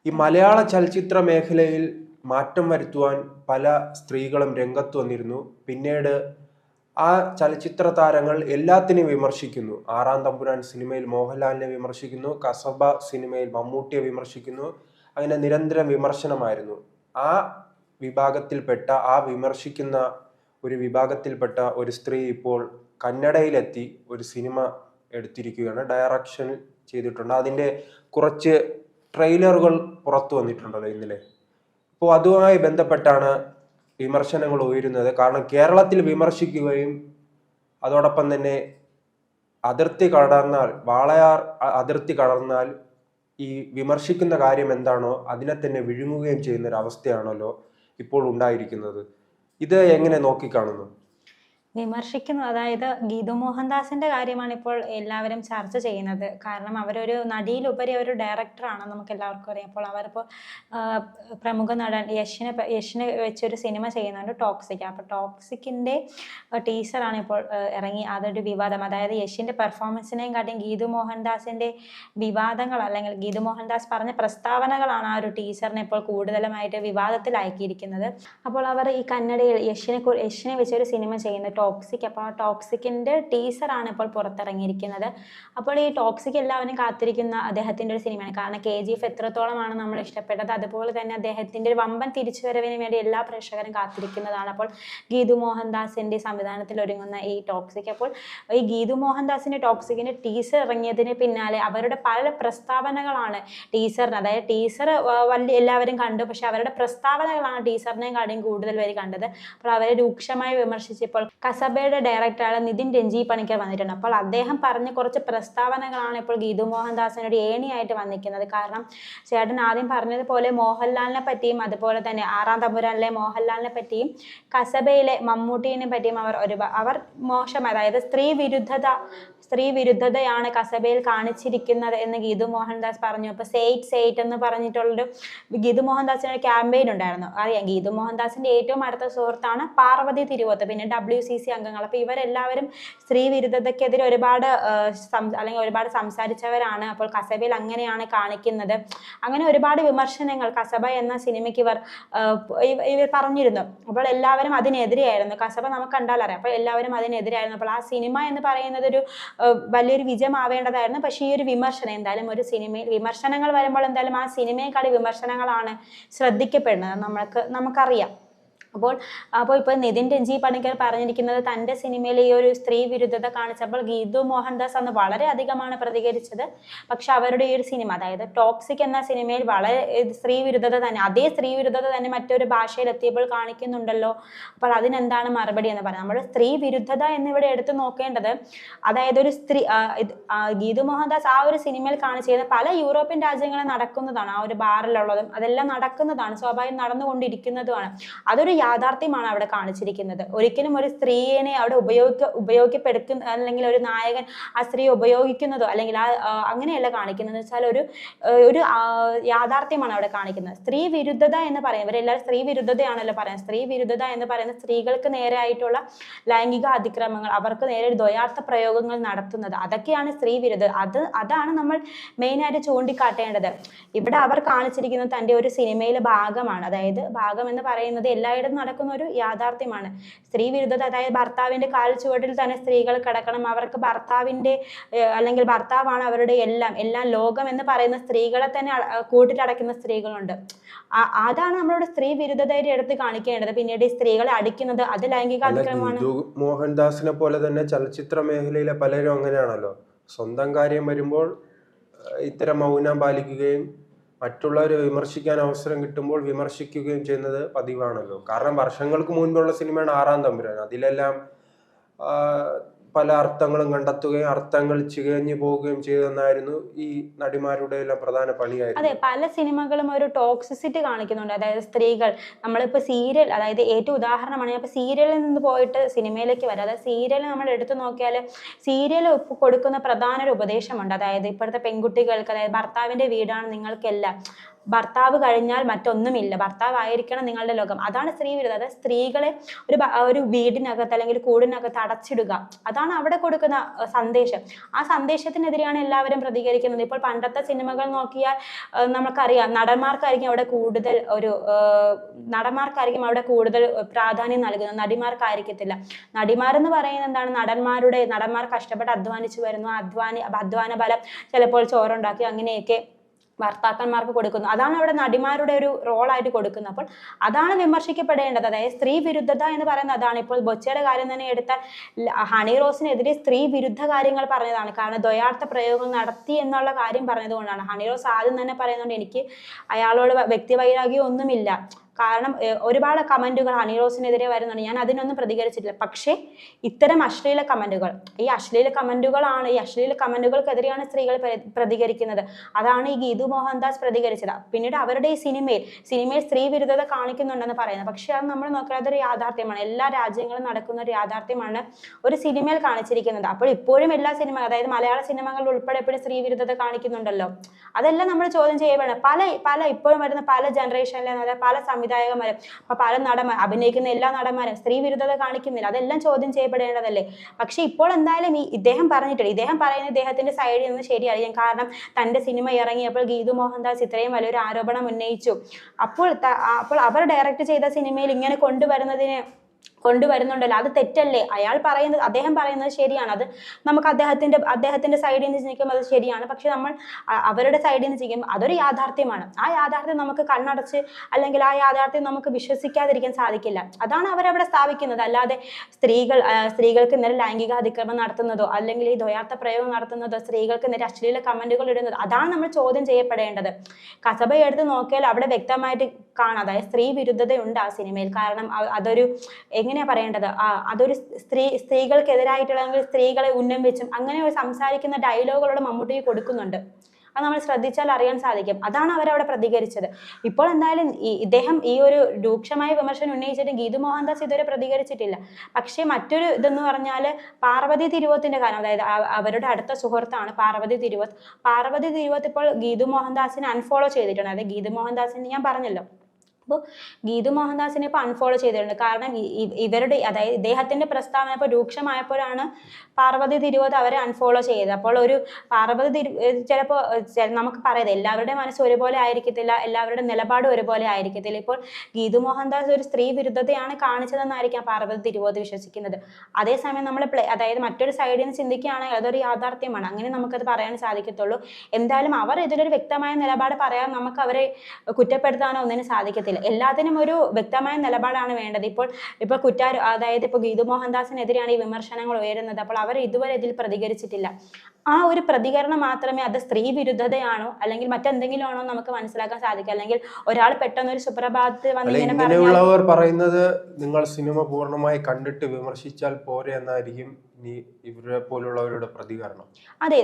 ഈ മലയാള ചലച്ചിത്ര മേഖലയിൽ മാറ്റം വരുത്തുവാൻ പല സ്ത്രീകളും രംഗത്ത് വന്നിരുന്നു. പിന്നീട് ആ ചലച്ചിത്ര താരങ്ങൾ എല്ലാത്തിനെയും വിമർശിക്കുന്നു. ആറാം തമ്പുരാൻ സിനിമയിൽ മോഹൻലാലിനെ വിമർശിക്കുന്നു, കസബ സിനിമയിൽ മമ്മൂട്ടിയെ വിമർശിക്കുന്നു. അങ്ങനെ നിരന്തരം വിമർശനമായിരുന്നു. ആ വിഭാഗത്തിൽപ്പെട്ട ആ വിമർശിക്കുന്ന ഒരു വിഭാഗത്തിൽപ്പെട്ട ഒരു സ്ത്രീ ഇപ്പോൾ കന്നഡയിലെത്തി ഒരു സിനിമ എടുത്തിരിക്കുകയാണ്. ഡയറക്ഷൻ ചെയ്തിട്ടുണ്ട്. അതിൻ്റെ കുറച്ച് ട്രെയിലറുകൾ പുറത്തു വന്നിട്ടുണ്ടല്ലോ ഇന്നലെ. അപ്പോൾ അതുമായി ബന്ധപ്പെട്ടാണ് വിമർശനങ്ങൾ ഉയരുന്നത്. കാരണം കേരളത്തിൽ വിമർശിക്കുകയും അതോടൊപ്പം തന്നെ അതിർത്തി കടന്നാൽ, വാളയാർ അതിർത്തി കടന്നാൽ ഈ വിമർശിക്കുന്ന കാര്യം എന്താണോ അതിനെ തന്നെ വിഴുങ്ങുകയും ചെയ്യുന്ന ഒരു അവസ്ഥയാണല്ലോ ഇപ്പോൾ ഉണ്ടായിരിക്കുന്നത്. ഇത് എങ്ങനെ നോക്കിക്കാണുന്നു? വിമർശിക്കുന്നു, അതായത് ഗീതു മോഹൻദാസിന്റെ കാര്യമാണ് ഇപ്പോൾ എല്ലാവരും ചർച്ച ചെയ്യുന്നത്. കാരണം അവരൊരു നടിയിലുപരി ഒരു ഡയറക്ടറാണ്, നമുക്ക് എല്ലാവർക്കും അറിയാം. അപ്പോൾ അവരിപ്പോൾ പ്രമുഖ നടൻ യശിനെ വെച്ചൊരു സിനിമ ചെയ്യുന്നുണ്ട്, ടോക്സിക്. അപ്പോൾ ടോക്സിക്കിന്റെ ടീസറാണ് ഇപ്പോൾ ഇറങ്ങി. അതൊരു വിവാദം, അതായത് യശിന്റെ പെർഫോമൻസിനെയും കാട്ടിയും ഗീതു മോഹൻദാസിന്റെ വിവാദങ്ങൾ അല്ലെങ്കിൽ ഗീതു മോഹൻദാസ് പറഞ്ഞ പ്രസ്താവനകളാണ് ആ ഒരു ടീസറിനെ ഇപ്പോൾ കൂടുതലുമായിട്ട് വിവാദത്തിലാക്കിയിരിക്കുന്നത്. അപ്പോൾ അവർ ഈ കന്നഡയിൽ യശിനെ വെച്ചൊരു സിനിമ ചെയ്യുന്നത് ടോക്സിക്. അപ്പോൾ ആ ടോക്സിക്കിന്റെ ടീസറാണ് ഇപ്പോൾ പുറത്തിറങ്ങിയിരിക്കുന്നത്. അപ്പോൾ ഈ ടോക്സിക് എല്ലാവരും കാത്തിരിക്കുന്ന അദ്ദേഹത്തിന്റെ ഒരു സിനിമയാണ്. കാരണം KGF എത്രത്തോളമാണ് നമ്മൾ ഇഷ്ടപ്പെട്ടത്, അതുപോലെ തന്നെ അദ്ദേഹത്തിന്റെ ഒരു വമ്പൻ തിരിച്ചുവരവിന് വേണ്ടി എല്ലാ പ്രേക്ഷകരും കാത്തിരിക്കുന്നതാണ്. അപ്പോൾ ഗീതു മോഹൻദാസിന്റെ സംവിധാനത്തിൽ ഒരുങ്ങുന്ന ഈ ടോക്സിക്, അപ്പോൾ ഈ ഗീതു മോഹൻദാസിന്റെ ടോക്സിക്കിന്റെ ടീസർ ഇറങ്ങിയതിന് പിന്നാലെ അവരുടെ പല പ്രസ്താവനകളാണ് ടീസറിന്, അതായത് ടീസർ വലിയ എല്ലാവരും കണ്ടു, പക്ഷെ അവരുടെ പ്രസ്താവനകളാണ് ടീസറിനെയും കാട്ടിയും കൂടുതൽ പേര് കണ്ടത്. അപ്പോൾ അവരെ രൂക്ഷമായി വിമർശിച്ചപ്പോൾ കസബയുടെ ഡയറക്ടറായ നിതിൻ രഞ്ജി പണിക്കർ വന്നിട്ടുണ്ട്. അപ്പോൾ അദ്ദേഹം പറഞ്ഞ കുറച്ച് പ്രസ്താവനകളാണ് ഇപ്പോൾ ഗീതു മോഹൻദാസിനൊരു ഏണിയായിട്ട് വന്നിരിക്കുന്നത്. കാരണം ചേട്ടൻ ആദ്യം പറഞ്ഞതുപോലെ മോഹൻലാലിനെ പറ്റിയും അതുപോലെ തന്നെ ആറാം തമ്പുരാനിലെ മോഹൻലാലിനെ പറ്റിയും കസബയിലെ മമ്മൂട്ടിനെ പറ്റിയും അവർ മോശം, അതായത് സ്ത്രീ വിരുദ്ധതയാണ് കസബയിൽ കാണിച്ചിരിക്കുന്നത് എന്ന് ഗീതു മോഹൻദാസ് പറഞ്ഞു. ഇപ്പൊ സെയ്റ്റ് എന്ന് പറഞ്ഞിട്ടുള്ളൊരു ഗീതു മോഹൻദാസിന് ഒരു ക്യാമ്പയിൻ ഉണ്ടായിരുന്നു, അറിയാം. ഗീതു മോഹൻദാസിന്റെ ഏറ്റവും അടുത്ത സുഹൃത്താണ് പാർവതി തിരുവോത്ത്, പിന്നെ WCC അംഗങ്ങൾ. അപ്പൊ ഇവരെല്ലാവരും സ്ത്രീ വിരുദ്ധതയ്ക്കെതിരെ ഒരുപാട് സംസാരിച്ചവരാണ്. അപ്പോൾ കസബയിൽ അങ്ങനെയാണ് കാണിക്കുന്നത്, അങ്ങനെ ഒരുപാട് വിമർശനങ്ങൾ കസബ എന്ന സിനിമയ്ക്ക് ഇവർ പറഞ്ഞിരുന്നു. അപ്പോൾ എല്ലാവരും അതിനെതിരെയായിരുന്നു. കസബ നമുക്ക് കണ്ടാൽ അറിയാം. അപ്പോൾ എല്ലാവരും അതിനെതിരായിരുന്നു. അപ്പോൾ ആ സിനിമ എന്ന് പറയുന്നത് ഒരു വലിയൊരു വിജയമാവേണ്ടതായിരുന്നു. പക്ഷേ ഈ ഒരു വിമർശനം, എന്തായാലും ഒരു സിനിമയിൽ വിമർശനങ്ങൾ വരുമ്പോൾ എന്തായാലും ആ സിനിമയെക്കാളും വിമർശനങ്ങളാണ് ശ്രദ്ധിക്കപ്പെടുന്നത്, നമുക്കറിയാം. അപ്പോൾ ഇപ്പോൾ നിതിൻ രഞ്ജി പണിക്കർ പറഞ്ഞിരിക്കുന്നത് തൻ്റെ സിനിമയിൽ ഈ ഒരു സ്ത്രീ വിരുദ്ധത കാണിച്ചപ്പോൾ ഗീതു മോഹൻദാസ് അന്ന് വളരെ അധികമാണ് പ്രതികരിച്ചത്. പക്ഷെ അവരുടെ ഈ ഒരു സിനിമ, അതായത് ടോക്സിക് എന്ന സിനിമയിൽ വളരെ സ്ത്രീ വിരുദ്ധത തന്നെ, അതേ സ്ത്രീ വിരുദ്ധത തന്നെ മറ്റൊരു ഭാഷയിൽ എത്തിയപ്പോൾ കാണിക്കുന്നുണ്ടല്ലോ. അപ്പോൾ അതിനെന്താണ് മറുപടി എന്ന് പറയാം. നമ്മൾ സ്ത്രീ വിരുദ്ധത എന്നിവിടെ എടുത്തു നോക്കേണ്ടത്, അതായത് ഒരു സ്ത്രീ ഗീതു മോഹൻദാസ് ആ ഒരു സിനിമയിൽ കാണിച്ചിരുന്ന പല യൂറോപ്യൻ രാജ്യങ്ങളിൽ നടക്കുന്നതാണ്. ആ ഒരു ബാറിലുള്ളതും അതെല്ലാം നടക്കുന്നതാണ്, സ്വാഭാവികം നടന്നുകൊണ്ടിരിക്കുന്നതുമാണ്. അതൊരു യാഥാർത്ഥ്യമാണ് അവിടെ കാണിച്ചിരിക്കുന്നത്. ഒരിക്കലും ഒരു സ്ത്രീയെ അവിടെ ഉപയോഗിക്കപ്പെടുക്കുന്ന അല്ലെങ്കിൽ ഒരു നായകൻ ആ സ്ത്രീയെ ഉപയോഗിക്കുന്നതോ അല്ലെങ്കിൽ അങ്ങനെയല്ല കാണിക്കുന്നത്. വെച്ചാൽ ഒരു യാഥാർത്ഥ്യമാണ് അവിടെ കാണിക്കുന്നത്. സ്ത്രീ വിരുദ്ധത എന്ന് പറയുന്നത്, ഇവരെല്ലാവരും സ്ത്രീ വിരുദ്ധതയാണല്ലോ പറയുന്നത്. സ്ത്രീ വിരുദ്ധത എന്ന് പറയുന്നത് സ്ത്രീകൾക്ക് നേരെ ആയിട്ടുള്ള ലൈംഗിക അതിക്രമങ്ങൾ, അവർക്ക് നേരെ ദ്വയാർത്ഥ പ്രയോഗങ്ങൾ നടത്തുന്നത്, അതൊക്കെയാണ് സ്ത്രീ വിരുദ്ധത. അതാണ് നമ്മൾ മെയിനായിട്ട് ചൂണ്ടിക്കാട്ടേണ്ടത്. ഇവിടെ അവർ കാണിച്ചിരിക്കുന്നത് തൻ്റെ ഒരു സിനിമയിലെ ഭാഗമാണ്. അതായത് ഭാഗം എന്ന് പറയുന്നത് എല്ലായിടത്തും നടക്കുന്ന ഒരു യാഥാർത്ഥ്യമാണ്. സ്ത്രീ വിരുദ്ധത, അതായത് ഭർത്താവിന്റെ കാൽ ചുവട്ടിൽ തന്നെ സ്ത്രീകൾ കിടക്കണം, അവർക്ക് ഭർത്താവിന്റെ അല്ലെങ്കിൽ ഭർത്താവാണ് അവരുടെ എല്ലാം ലോകം എന്ന് പറയുന്ന സ്ത്രീകളെ തന്നെ കൂട്ടിലടയ്ക്കുന്ന സ്ത്രീകളുണ്ട്. അതാണ് നമ്മളോട് സ്ത്രീ വിരുദ്ധതയുടെ എടുത്ത് കാണിക്കേണ്ടത്. പിന്നീട് ഈ സ്ത്രീകളെ അടിക്കുന്നത് അത് ലൈംഗിക അതിക്രമമാണ്. മോഹൻദാസിനെ പോലെ തന്നെ ചലച്ചിത്ര മേഖലയിലെ പലരും അങ്ങനെയാണല്ലോ. സ്വന്തം കാര്യം വരുമ്പോൾ ഇത്തരം മൗനം പാലിക്കുകയും മറ്റുള്ളവരെ വിമർശിക്കാൻ അവസരം കിട്ടുമ്പോൾ വിമർശിക്കുകയും ചെയ്യുന്നത് പതിവാണല്ലോ. കാരണം വർഷങ്ങൾക്ക് മുൻപുള്ള സിനിമയാണ് ആറാം തമ്പുരാൻ. അതിലെല്ലാം പല അർത്ഥങ്ങളും കണ്ടെത്തുകയും അർത്ഥങ്ങൾ ചികഞ്ഞു പോവുകയും ചെയ്തെന്നായിരുന്നു ഈ നടിമാരുടെ എല്ലാം പ്രധാന പണിയായിരുന്നു. അതെ, പല സിനിമകളും ഒരു ടോക്സിസിറ്റി കാണിക്കുന്നുണ്ട്. അതായത് സ്ത്രീകൾ, നമ്മളിപ്പോൾ സീരിയൽ, അതായത് ഏറ്റവും ഉദാഹരണമാണ് ഇപ്പോൾ സീരിയലിൽ നിന്ന് പോയിട്ട് സിനിമയിലേക്ക് വരാം. അതായത് സീരിയൽ നമ്മൾ എടുത്തു നോക്കിയാൽ സീരിയൽ കൊടുക്കുന്ന പ്രധാന ഒരു ഉപദേശമുണ്ട്. അതായത് ഇപ്പോഴത്തെ പെൺകുട്ടികൾക്ക്, അതായത് ഭർത്താവിന്റെ വീടാണ് നിങ്ങൾക്കെല്ലാം, ഭർത്താവ് കഴിഞ്ഞാൽ മറ്റൊന്നുമില്ല, ഭർത്താവായിരിക്കണം നിങ്ങളുടെ ലോകം. അതാണ് സ്ത്രീ വിരുദ്ധ. അതായത് സ്ത്രീകളെ ഒരു വീടിനകത്ത് അല്ലെങ്കിൽ കൂടിനകത്ത് അടച്ചിടുക, അതാണ് അവിടെ കൊടുക്കുന്ന സന്ദേശം. ആ സന്ദേശത്തിനെതിരെയാണ് എല്ലാവരും പ്രതികരിക്കുന്നത്. ഇപ്പോൾ പണ്ടത്തെ സിനിമകൾ നോക്കിയാൽ നമുക്കറിയാം, നടന്മാർക്കായിരിക്കും അവിടെ കൂടുതൽ പ്രാധാന്യം നൽകുന്നത്, നടിമാർക്കായിരിക്കത്തില്ല. നടിമാരെന്ന് പറയുന്നത് എന്താണ്, നടന്മാർ കഷ്ടപ്പെട്ട് അധ്വാനിച്ചു വരുന്നു, അധ്വാന ബലം ചിലപ്പോൾ ചോറുണ്ടാക്കി അങ്ങനെയൊക്കെ ഭർത്താക്കന്മാർക്ക് കൊടുക്കുന്നു. അതാണ് അവിടെ നടിമാരുടെ ഒരു റോളായിട്ട് കൊടുക്കുന്നത്. അപ്പോൾ അതാണ് വിമർശിക്കപ്പെടേണ്ടത്. അതായത് സ്ത്രീ വിരുദ്ധത എന്ന് പറയുന്നത് അതാണ്. ഇപ്പോൾ ബൊച്ചയുടെ കാര്യം തന്നെ എടുത്താൽ ഹണി റോസിനെതിരെ സ്ത്രീ വിരുദ്ധ കാര്യങ്ങൾ പറഞ്ഞതാണ്. കാരണം ദ്വയാർത്ഥ പ്രയോഗങ്ങൾ നടത്തി എന്നുള്ള കാര്യം പറഞ്ഞതുകൊണ്ടാണ്. ഹണി റോസ് ആദ്യം തന്നെ പറയുന്നുണ്ട്, എനിക്ക് അയാളോട് വ്യക്തിവൈരാഗ്യം ഒന്നുമില്ല. കാരണം ഒരുപാട് കമന്റുകൾ ഹണി റോസിനെതിരെ വരുന്നുണ്ട്, ഞാൻ അതിനൊന്നും പ്രതികരിച്ചിട്ടില്ല. പക്ഷേ ഇത്തരം അശ്ലീല കമന്റുകൾക്കെതിരെയാണ് സ്ത്രീകൾ പ്രതികരിക്കുന്നത്. അതാണ് ഈ ഗീതു മോഹൻദാസ് പ്രതികരിച്ചത്. പിന്നീട് അവരുടെ ഈ സിനിമയിൽ സ്ത്രീ വിരുദ്ധത കാണിക്കുന്നുണ്ടെന്ന് പറയുന്നത്. പക്ഷെ അത് നമ്മൾ നോക്കിയാൽ അതൊരു യാഥാർത്ഥ്യമാണ്, എല്ലാ രാജ്യങ്ങളും നടക്കുന്ന ഒരു യാഥാർത്ഥ്യമാണ് ഒരു സിനിമയിൽ കാണിച്ചിരിക്കുന്നത്. അപ്പോൾ ഇപ്പോഴും എല്ലാ സിനിമ, അതായത് മലയാള സിനിമകളിൽ ഉൾപ്പെടെ എപ്പോഴും സ്ത്രീ വിരുദ്ധത കാണിക്കുന്നുണ്ടല്ലോ. അതെല്ലാം നമ്മൾ ചോദ്യം ചെയ്യപ്പെടണം. പല ഇപ്പോഴും വരുന്ന പല ജനറേഷനിലെ, അതായത് പല സംവിധായകന്മാരും പല അഭിനയിക്കുന്ന എല്ലാ നടന്മാരും സ്ത്രീ വിരുദ്ധത കാണിക്കുന്നില്ല. അതെല്ലാം ചോദ്യം ചെയ്യപ്പെടേണ്ടതല്ലേ. പക്ഷെ ഇപ്പോൾ എന്തായാലും ഇദ്ദേഹം പറയുന്ന ഇദ്ദേഹത്തിന്റെ സൈഡിൽ നിന്ന് ശരിയറിയാം. കാരണം തന്റെ സിനിമ ഇറങ്ങിയപ്പോൾ ഗീതു മോഹൻദാസ് ഇത്രയും വലിയൊരു ആരോപണം ഉന്നയിച്ചു. അപ്പോൾ അവർ ഡയറക്റ്റ് ചെയ്ത സിനിമയിൽ ഇങ്ങനെ കൊണ്ടുവരുന്നുണ്ടല്ലോ, അത് തെറ്റല്ലേ? അദ്ദേഹം പറയുന്നത് ശരിയാണ്. അത് നമുക്ക് അദ്ദേഹത്തിന്റെ സൈഡിൽ നിന്ന് ചിന്തിക്കുമ്പോൾ അത് ശരിയാണ്. പക്ഷെ നമ്മൾ അവരുടെ സൈഡിൽ നിന്ന് ചിന്തിക്കുമ്പോൾ അതൊരു യാഥാർത്ഥ്യമാണ്. ആ യാഥാർത്ഥ്യം നമുക്ക് കണ്ണടച്ച് അല്ലെങ്കിൽ ആ യാഥാർത്ഥ്യം നമുക്ക് വിശ്വസിക്കാതിരിക്കാൻ സാധിക്കില്ല. അതാണ് അവരവിടെ സ്ഥാപിക്കുന്നത്. അല്ലാതെ സ്ത്രീകൾക്ക് നേരെ ലൈംഗിക അതിക്രമം നടത്തുന്നതോ അല്ലെങ്കിൽ ഈ ദ്വയാർത്ഥ പ്രയോഗം നടത്തുന്നതോ സ്ത്രീകൾക്ക് നേരെ അശ്ലീല കമന്റുകൾ ഇടുന്നതോ അതാണ് നമ്മൾ ചോദ്യം ചെയ്യപ്പെടേണ്ടത്. കസബ എടുത്ത് നോക്കിയാൽ അവിടെ വ്യക്തമായിട്ട് കാണാം, അതായത് സ്ത്രീ വിരുദ്ധതയുണ്ട് ആ സിനിമയിൽ. കാരണം അതൊരു എങ്ങനെയാ പറയേണ്ടത്, അതൊരു സ്ത്രീകൾക്കെതിരായിട്ടുള്ള അല്ലെങ്കിൽ സ്ത്രീകളെ ഉന്നം വെച്ചും അങ്ങനെ സംസാരിക്കുന്ന ഡയലോഗുകളോട് മമ്മൂട്ടി കൊടുക്കുന്നുണ്ട്. അത് നമ്മൾ ശ്രദ്ധിച്ചാൽ അറിയാൻ സാധിക്കും. അതാണ് അവരവിടെ പ്രതികരിച്ചത്. ഇപ്പോൾ എന്തായാലും ഇദ്ദേഹം ഈ ഒരു രൂക്ഷമായ വിമർശനം ഉന്നയിച്ചിട്ട് ഗീതു മോഹൻദാസ് ഇതുവരെ പ്രതികരിച്ചിട്ടില്ല. പക്ഷേ മറ്റൊരു ഇതെന്ന് പറഞ്ഞാൽ പാർവതി തിരുവോത്തിന്റെ കാര്യം, അതായത് അവരുടെ അടുത്ത സുഹൃത്താണ് പാർവതി തിരുവോത്ത് ഇപ്പോൾ ഗീതു മോഹൻദാസിനെ അൺഫോളോ ചെയ്തിട്ടുണ്ട്. അതായത് ഗീതു മോഹൻദാസിന് ഞാൻ പറഞ്ഞല്ലോ, അപ്പോൾ ഗീതു മോഹൻദാസിനെ ഇപ്പോൾ അൺഫോളോ ചെയ്തിട്ടുണ്ട്. കാരണം അതായത് ഇദ്ദേഹത്തിന്റെ പ്രസ്താവന ഇപ്പോൾ രൂക്ഷമായപ്പോഴാണ് പാർവതി തിരുവോത്ത് അവരെ അൺഫോളോ ചെയ്തത്. അപ്പോൾ ഒരു ചിലപ്പോൾ നമുക്ക് പറയാതെ എല്ലാവരുടെ മനസ്സ് ഒരുപോലെ ആയിരിക്കത്തില്ല, എല്ലാവരുടെ നിലപാട് ഒരുപോലെ ആയിരിക്കത്തില്ല. ഇപ്പോൾ ഗീതു മോഹൻദാസ് ഒരു സ്ത്രീ വിരുദ്ധതയാണ് കാണിച്ചതെന്നായിരിക്കാം പാർവതി തിരുവോത്ത് വിശ്വസിക്കുന്നത്. അതേസമയം നമ്മൾ അതായത് മറ്റൊരു സൈഡിൽ നിന്ന് ചിന്തിക്കുകയാണെങ്കിൽ അതൊരു യാഥാർത്ഥ്യമാണ്. അങ്ങനെ നമുക്കത് പറയാൻ സാധിക്കത്തുള്ളൂ. എന്തായാലും അവർ ഇതിലൊരു വ്യക്തമായ നിലപാട് പറയാൻ നമുക്ക് അവരെ കുറ്റപ്പെടുത്താനോ ഒന്നിനും സാധിക്കത്തില്ല. എല്ലാത്തിനും ഒരു വ്യക്തമായ നിലപാടാണ് വേണ്ടത്. ഇപ്പോൾ അതായത് ഇപ്പോൾ ഗീതു മോഹൻദാസിനെതിരെയാണ് ഈ വിമർശനങ്ങൾ ഉയരുന്നത്. അപ്പോൾ അവർ ഇതുവരെ ഇതിൽ പ്രതികരിച്ചിട്ടില്ല. ആ ഒരു പ്രതികരണം മാത്രമേ അത് സ്ത്രീ വിരുദ്ധതയാണോ അല്ലെങ്കിൽ മറ്റെന്തെങ്കിലും ആണോ നമുക്ക് മനസ്സിലാക്കാൻ സാധിക്കും. അല്ലെങ്കിൽ ഒരാൾ പെട്ടെന്ന് ഒരു സുപ്രഭാതത്തിൽ വന്ന് ഇങ്ങനെയുള്ളവർ പറയുന്നത് നിങ്ങൾ സിനിമ പൂർണ്ണമായി കണ്ടിട്ട് വിമർശിച്ചാൽ പോരെ എന്നായിരിക്കും ഇവരെ പോലുള്ളവരുടെ പ്രതികരണം. അതെ,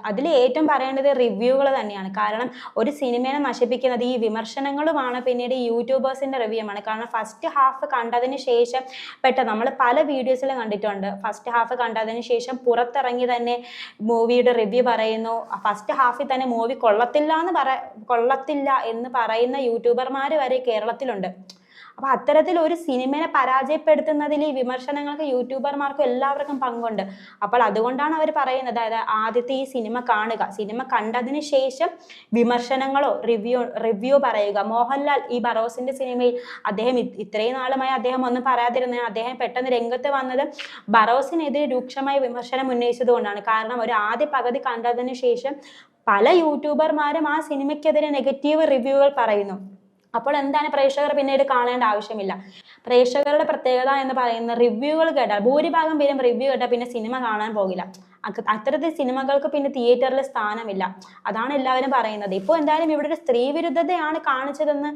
അതിൽ ഏറ്റവും പറയേണ്ടത് റിവ്യൂകൾ തന്നെയാണ്. കാരണം ഒരു സിനിമയെ നശിപ്പിക്കുന്നത് ഈ വിമർശനങ്ങളുമാണ്, പിന്നീട് യൂട്യൂബേഴ്സിന്റെ റിവ്യൂമാണ്. കാരണം ഫസ്റ്റ് ഹാഫ് കണ്ടതിന് ശേഷം നമ്മൾ പല വീഡിയോസിലും കണ്ടിട്ടുണ്ട്, ഫസ്റ്റ് ഹാഫ് കണ്ടതിന് ശേഷം പുറത്തിറങ്ങി തന്നെ മൂവിയുടെ റിവ്യൂ പറയുന്നു. ഫസ്റ്റ് ഹാഫിൽ തന്നെ മൂവി കൊള്ളത്തില്ല എന്ന് പറയുന്ന യൂട്യൂബർമാർ വരെ കേരളത്തിലുണ്ട്. അപ്പൊ അത്തരത്തിൽ ഒരു സിനിമയെ പരാജയപ്പെടുത്തുന്നതിൽ ഈ വിമർശനങ്ങൾക്ക് യൂട്യൂബർമാർക്കും എല്ലാവർക്കും പങ്കുണ്ട്. അപ്പോൾ അതുകൊണ്ടാണ് അവർ പറയുന്നത്, അതായത് ആദ്യത്തെ ഈ സിനിമ കാണുക, സിനിമ കണ്ടതിന് ശേഷം വിമർശനങ്ങളോ റിവ്യൂ പറയുക. മോഹൻലാൽ ഈ ബറോസിന്റെ സിനിമയിൽ അദ്ദേഹം ഇത്രയും നാളുമായി അദ്ദേഹം ഒന്നും പറയാതിരുന്ന അദ്ദേഹം പെട്ടെന്ന് രംഗത്ത് വന്നത് ബറോസിനെതിരെ രൂക്ഷമായ വിമർശനം ഉന്നയിച്ചത് കൊണ്ടാണ്. കാരണം ഒരു ആദ്യ പകുതി കണ്ടതിന് ശേഷം പല യൂട്യൂബർമാരും ആ സിനിമയ്ക്കെതിരെ നെഗറ്റീവ് റിവ്യൂകൾ പറയുന്നു. അപ്പോൾ എന്താണ്, പ്രേക്ഷകർ പിന്നീട് കാണേണ്ട ആവശ്യമില്ല. പ്രേക്ഷകരുടെ പ്രത്യേകത എന്ന് പറയുന്ന റിവ്യൂകൾ കേട്ടാൽ ഭൂരിഭാഗം പേരും റിവ്യൂ കേട്ടാൽ പിന്നെ സിനിമ കാണാൻ പോകില്ല. അത്തരത്തിൽ സിനിമകൾക്ക് പിന്നെ തിയേറ്ററിൽ സ്ഥാനമില്ല. അതാണ് എല്ലാവരും പറയുന്നത്. ഇപ്പോൾ എന്തായാലും ഇവിടെ ഒരു സ്ത്രീ വിരുദ്ധതയാണ് കാണിച്ചതെന്ന്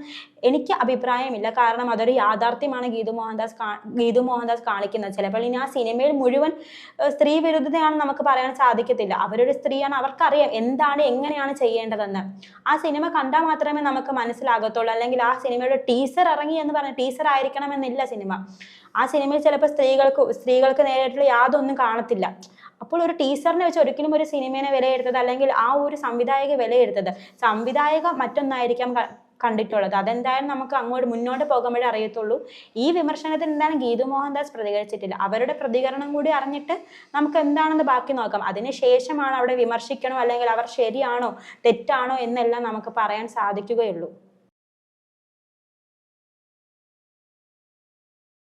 എനിക്ക് അഭിപ്രായമില്ല. കാരണം അതൊരു യാഥാർത്ഥ്യമാണ് ഗീതു മോഹൻദാസ് കാണിക്കുന്നത്. ചിലപ്പോൾ ഇനി ആ സിനിമയിൽ മുഴുവൻ സ്ത്രീ വിരുദ്ധതയാണ് നമുക്ക് പറയാൻ സാധിക്കത്തില്ല. അവരൊരു സ്ത്രീയാണ്, അവർക്കറിയാം എങ്ങനെയാണ് ചെയ്യേണ്ടതെന്ന്. ആ സിനിമ കണ്ടാൽ മാത്രമേ നമുക്ക് മനസ്സിലാകത്തുള്ളൂ. അല്ലെങ്കിൽ ആ സിനിമയുടെ ടീസർ ഇറങ്ങി എന്ന് പറഞ്ഞ ടീസർ ആയിരിക്കണമെന്നില്ല സിനിമ. ആ സിനിമയിൽ ചിലപ്പോൾ സ്ത്രീകൾക്ക് നേരിട്ടുള്ള യാതൊന്നും കാണത്തില്ല. അപ്പോൾ ഒരു ടീച്ചറിനെ വെച്ച് ഒരിക്കലും ഒരു സിനിമയെ വിലയിരുത്തത്, അല്ലെങ്കിൽ ആ ഒരു സംവിധായക വിലയിരുത്തത്, സംവിധായക മറ്റൊന്നായിരിക്കാം കണ്ടിട്ടുള്ളത്. അതെന്തായാലും നമുക്ക് അങ്ങോട്ട് മുന്നോട്ട് പോകുമ്പോഴേ അറിയത്തുള്ളൂ. ഈ വിമർശനത്തിന് എന്താണ് ഗീതു മോഹൻദാസ് പ്രതികരിച്ചിട്ടില്ല. അവരുടെ പ്രതികരണം കൂടി അറിഞ്ഞിട്ട് നമുക്ക് എന്താണെന്ന് ബാക്കി നോക്കാം. അതിനുശേഷമാണ് അവിടെ വിമർശിക്കണോ അല്ലെങ്കിൽ അവർ ശരിയാണോ തെറ്റാണോ എന്നെല്ലാം നമുക്ക് പറയാൻ സാധിക്കുകയുള്ളൂ.